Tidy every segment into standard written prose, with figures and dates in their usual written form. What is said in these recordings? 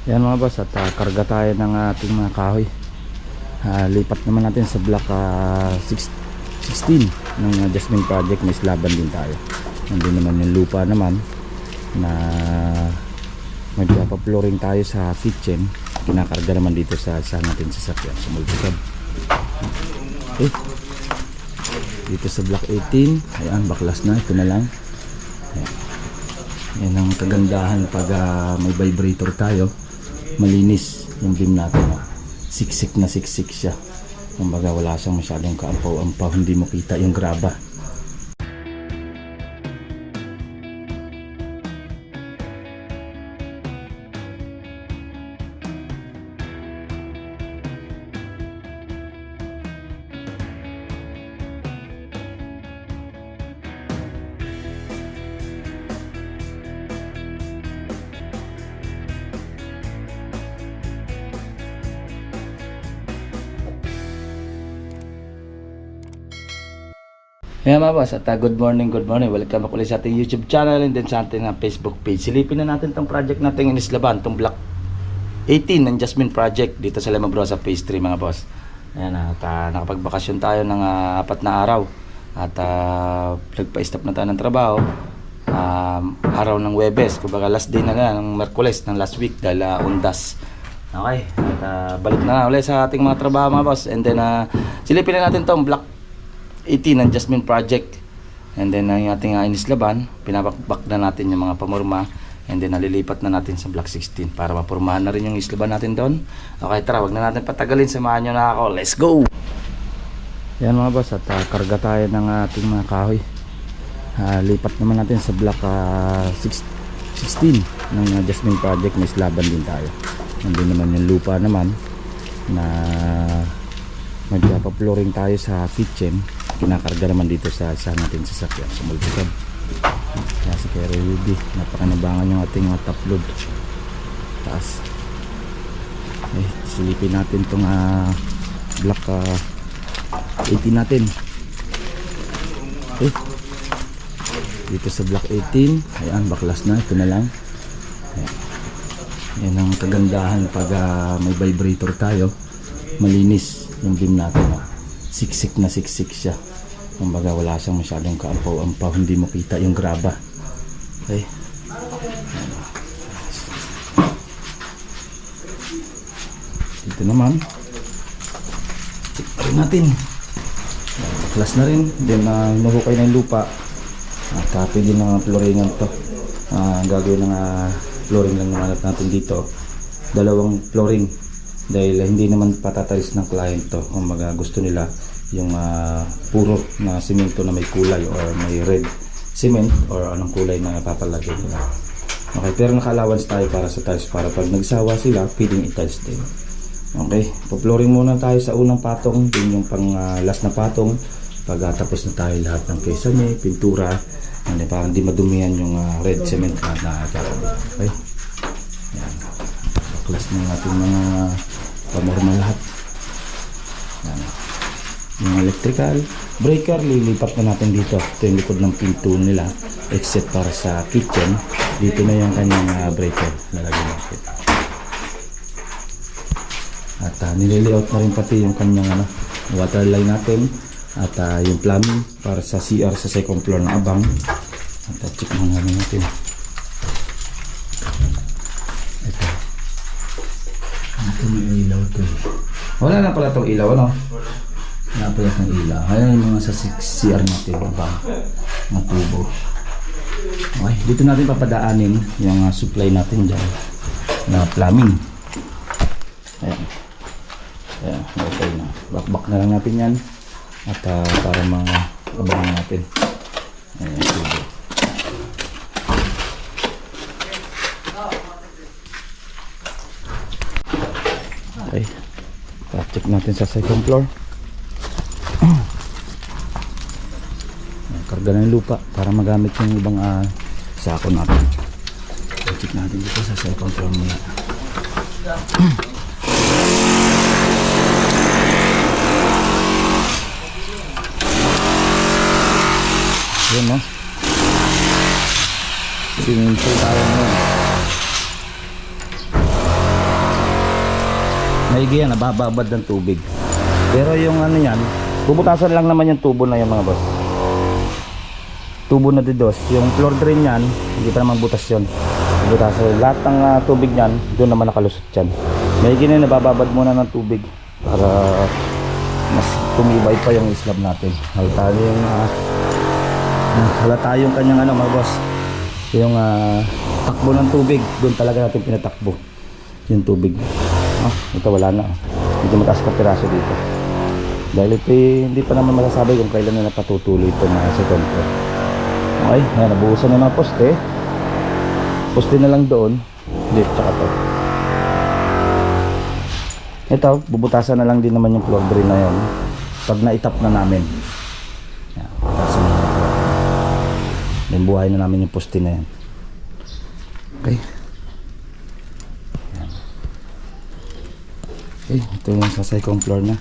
Yan mga boss, at karga tayo ng ating mga kahoy. Lipat naman natin sa block 16 ng Jasmine Project. May slaban din tayo. Nandun naman yung lupa naman na magpapa-flooring tayo sa kitchen. Kinakarga naman dito sa isa natin sasakyan sa multicab. Okay, dito sa block 18. Ayan, baklas na, ito na lang. Ayan. Yan ang kagandahan pag may vibrator tayo. Malinis yung beam natin. Siksik na siksik siya. Kumbaga wala siyang masyadong kaampaw-ampaw, hindi mo kita yung graba. Ayan mga boss, at good morning. Welcome back ulit sa ating YouTube channel and then sa ating Facebook page. Silipin na natin tong project natin inislaban, tong block 18 ng Jasmine Project dito sa Lemabrosa Phase 3 mga boss. Ayan, at nakapagbakasyon tayo ng 4 na araw. At nagpa-stop na tayo ng trabaho. Araw ng Webes, kumbaga last day na ng Merkules ng last week dahil undas. Okay, at balik na ulit sa ating mga trabaho mga boss. And then silipin na natin tong block 18 ng Jasmine Project. And then yung ating inislaban, pinabakbak na natin yung mga pamorma. And then nalilipat na natin sa block 16 para mapurmahan na rin yung islaban natin doon. Okay, tara, wag na natin patagalin, samahan nyo na ako. Let's go! Yan mga boss, at karga tayo ng ating mga kahoy. Lipat naman natin sa block 16 ng Jasmine Project. May slaban din tayo. Nandun naman yung lupa naman na magpapa-flooring tayo sa kitchen. Kinakarga naman dito sa isa natin sasakyan sa multicab. Kaya si Kero Ruby, napakanabangan yung ating top load taas. Okay, silipin natin itong block 18 natin. Okay, dito sa block 18. Ayan, baklas na, ito na lang. Ayan. Yan ang kagandahan pag may vibrator tayo. Malinis yung beam natin. Siksik na siksik siya. Kumbaga wala siyang masyadong kaampaw-ampaw, hindi mo kita yung graba. Okay, dito naman check rin natin. Baklas na rin. Then hinukay na yung lupa. Pwede na flooringan to. Gagawin ng flooring lang naman natin dito. 2 flooring dahil hindi naman patatalis ng client to. Kumbaga gusto nila yung puro na simento na may kulay or may red cement or anong kulay na papalagay nila. Okay, pero naka-allowance tayo para sa tiles para pag nagsawa sila pwedeng i-tiles din. Okay, po-flooring muna tayo sa unang patong, din yung pang last na patong. Pag tapos na tayo lahat ng kesame, pintura, para hindi madumihan yung red cement na kakabit. Okay, yan, baklas ng ating mga pamorma lahat. Yan. Yung electrical breaker lilipat na natin dito. Ito yung likod ng pinto nila except para sa kitchen. Dito na yung kanyang breaker lalagyan natin. At nililiot na rin pati yung kanyang water line natin. At yung plumbing para sa CR sa second floor ng abang. At check muna natin. Ito may ilaw to. Wala na pala itong ilaw, ano? Napayat ng ilaw. Ayan yung mga sa CR natin, mga tubo. Okay, dito natin papadaanin yung supply natin dyan na plumbing. Ayan. Ayan, okay na. Bakbak na lang natin yan. At para mga abangan natin. Ayan, tubo. Okay, check natin sa second floor. Karga na yung lupa para magamit yung ibang sako natin. Check natin dito sa second floor muna. Yan, no? Sininto tayo mo. Maigi yan, nabababad ng tubig. Pero yung ano yan, bubutasan lang naman yung tubo na yan mga boss. Tubo na didos. Yung floor drain yan, hindi pa naman butas yun. Bubutasan. Lahat ng tubig yan, doon naman nakalusot yan. Maigi na nabababad muna ng tubig para mas tumibay pa yung slab natin. Halata yung kanyang ano mga boss, yung takbo ng tubig. Doon talaga natin pinatakbo yung tubig. Ito wala na. Medyo mataas pa piraso dito dahil ito hindi pa naman masasabi kung kailan na napatutuloy ito na second floor. Okay, ayan, nabuhusan na mga poste na lang doon. Dito tsaka to. Ito, bubutasan na lang din naman yung floor drain na yun pag na-itap na namin. Ayan, bubutasan na lang. Then buhay na namin yung poste na yan. Okay. Ayan. Okay, ito yung sa second floor na.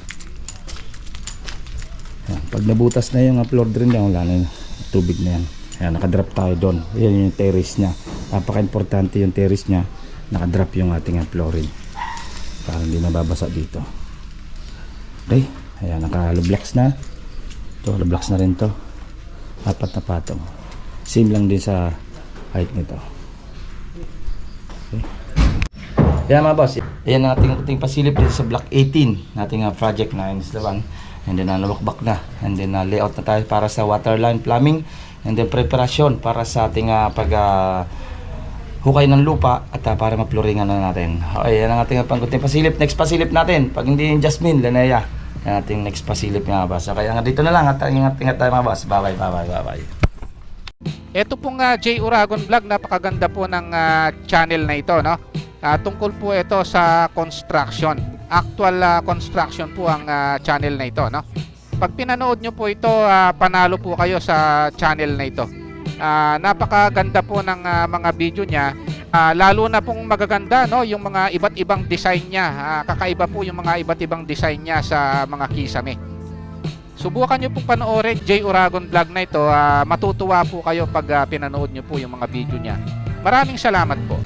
Ayan, pag nabutas na yung floor drain yan, wala na yung tubig na yan. Ayan, nakadrop tayo doon. Ayan yung terrace nya. Napaka-importante yung terrace nya. Nakadrop yung ating flooring para hindi nababasa dito. Okay, ayan, naka-lublax na. Ito, lublax na rin to. Apat na patong. Same lang din sa height nito. Okay. Ayan mga boss, ayan ang ating pasilip dito sa block 18 nating project na is the one. And then nawakbak na. And then layout na tayo para sa waterline plumbing. And then preparasyon para sa ating hukay ng lupa at para mapluringan na natin. Okay, yan ang ating pangkunting pasilip. Next pasilip natin, pag hindi yung Jasmine, Lanea, yan ating next pasilip mga boss. Okay, hanggang dito na lang at ingat tayo mga boss. Bye bye. Ito pong J Uragon Vlog, napakaganda po ng channel na ito, no? Tungkol po ito sa construction. Actual construction po ang channel na ito, no? Pag pinanood nyo po ito, panalo po kayo sa channel na ito. Napakaganda po ng mga video niya. Lalo na pong magaganda, no, yung mga iba't ibang design niya. Kakaiba po yung mga iba't ibang design niya sa mga kisame. Subukan nyo pong panoorin J Uragon Vlog na ito. Matutuwa po kayo pag pinanood nyo po yung mga video niya. Maraming salamat po.